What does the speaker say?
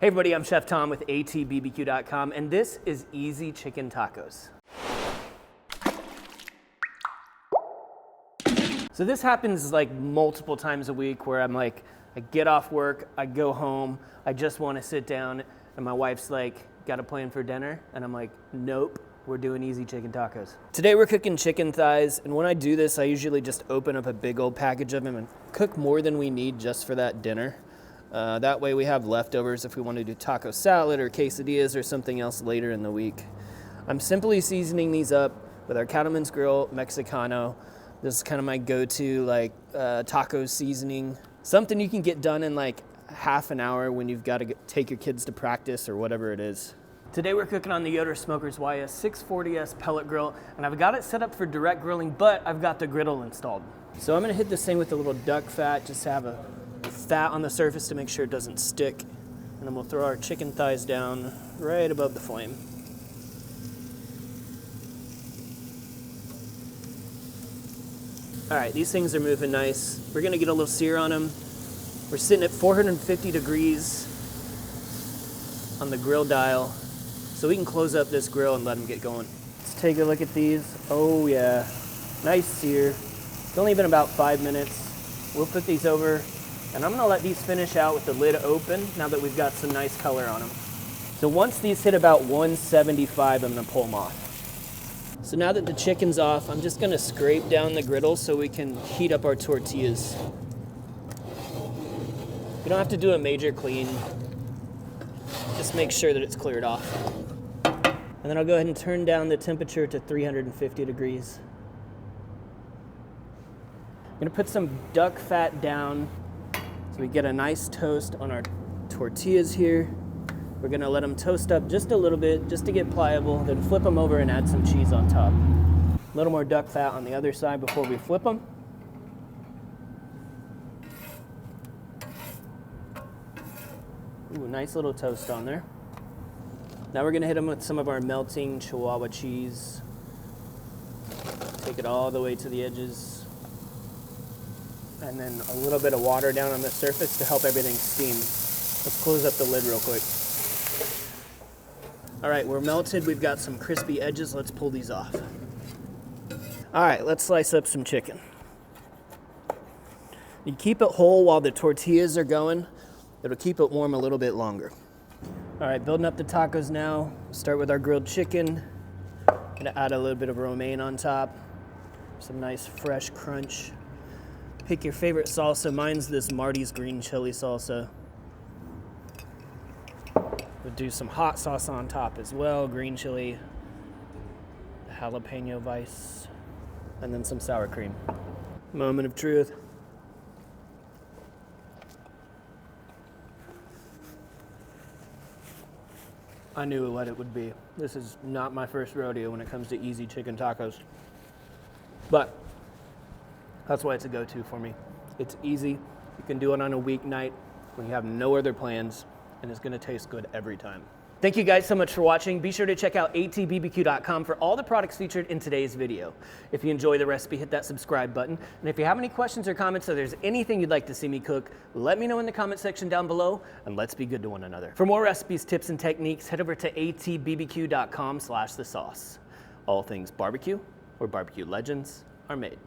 Hey everybody, I'm Chef Tom with atbbq.com, and this is Easy Chicken Tacos. So this happens like multiple times a week where I'm like, I get off work, I go home, I just want to sit down, and my wife's like, got a plan for dinner? And I'm like, nope, we're doing Easy Chicken Tacos. Today we're cooking chicken thighs, and when I do this, I usually just open up a big old package of them and cook more than we need just for that dinner. That way we have leftovers if we want to do taco salad or quesadillas or something else later in the week. I'm simply seasoning these up with our Cattleman's Grill Mexicano. This is kind of my go-to taco seasoning. Something you can get done in like half an hour when you've got to take your kids to practice or whatever it is. Today we're cooking on the Yoder Smokers YS640s pellet grill, and I've got it set up for direct grilling, but I've got the griddle installed. So I'm gonna hit this thing with a little duck fat just to have a fat on the surface to make sure it doesn't stick. And then we'll throw our chicken thighs down right above the flame. All right, these things are moving nice. We're gonna get a little sear on them. We're sitting at 450 degrees on the grill dial, so we can close up this grill and let them get going. Let's take a look at these. Oh yeah, nice sear. It's only been about 5 minutes. We'll put these over, and I'm gonna let these finish out with the lid open now that we've got some nice color on them. So once these hit about 175, I'm gonna pull them off. So now that the chicken's off, I'm just gonna scrape down the griddle so we can heat up our tortillas. You don't have to do a major clean. Just make sure that it's cleared off. And then I'll go ahead and turn down the temperature to 350 degrees. I'm gonna put some duck fat down so we get a nice toast on our tortillas here. We're gonna let them toast up just a little bit, just to get pliable, then flip them over and add some cheese on top. A little more duck fat on the other side before we flip them. Ooh, nice little toast on there. Now we're gonna hit them with some of our melting Chihuahua cheese. Take it all the way to the edges. And then a little bit of water down on the surface to help everything steam. Let's close up the lid real quick. All right, we're melted. We've got some crispy edges. Let's pull these off. All right, let's slice up some chicken. You keep it whole while the tortillas are going. It'll keep it warm a little bit longer. All right, building up the tacos now. Start with our grilled chicken. Gonna add a little bit of romaine on top. Some nice fresh crunch. Pick your favorite salsa. Mine's this Marty's green chili salsa. We'll do some hot sauce on top as well. Green chili, Jalapeno vice, and then some sour cream. Moment of truth. I knew what it would be. This is not my first rodeo when it comes to easy chicken tacos. But that's why it's a go-to for me. It's easy. You can do it on a weeknight when you have no other plans, and it's gonna taste good every time. Thank you guys so much for watching. Be sure to check out atbbq.com for all the products featured in today's video. If you enjoy the recipe, hit that subscribe button. And if you have any questions or comments, or there's anything you'd like to see me cook, let me know in the comment section down below, and let's be good to one another. For more recipes, tips, and techniques, head over to atbbq.com/thesauce. All things barbecue, where barbecue legends are made.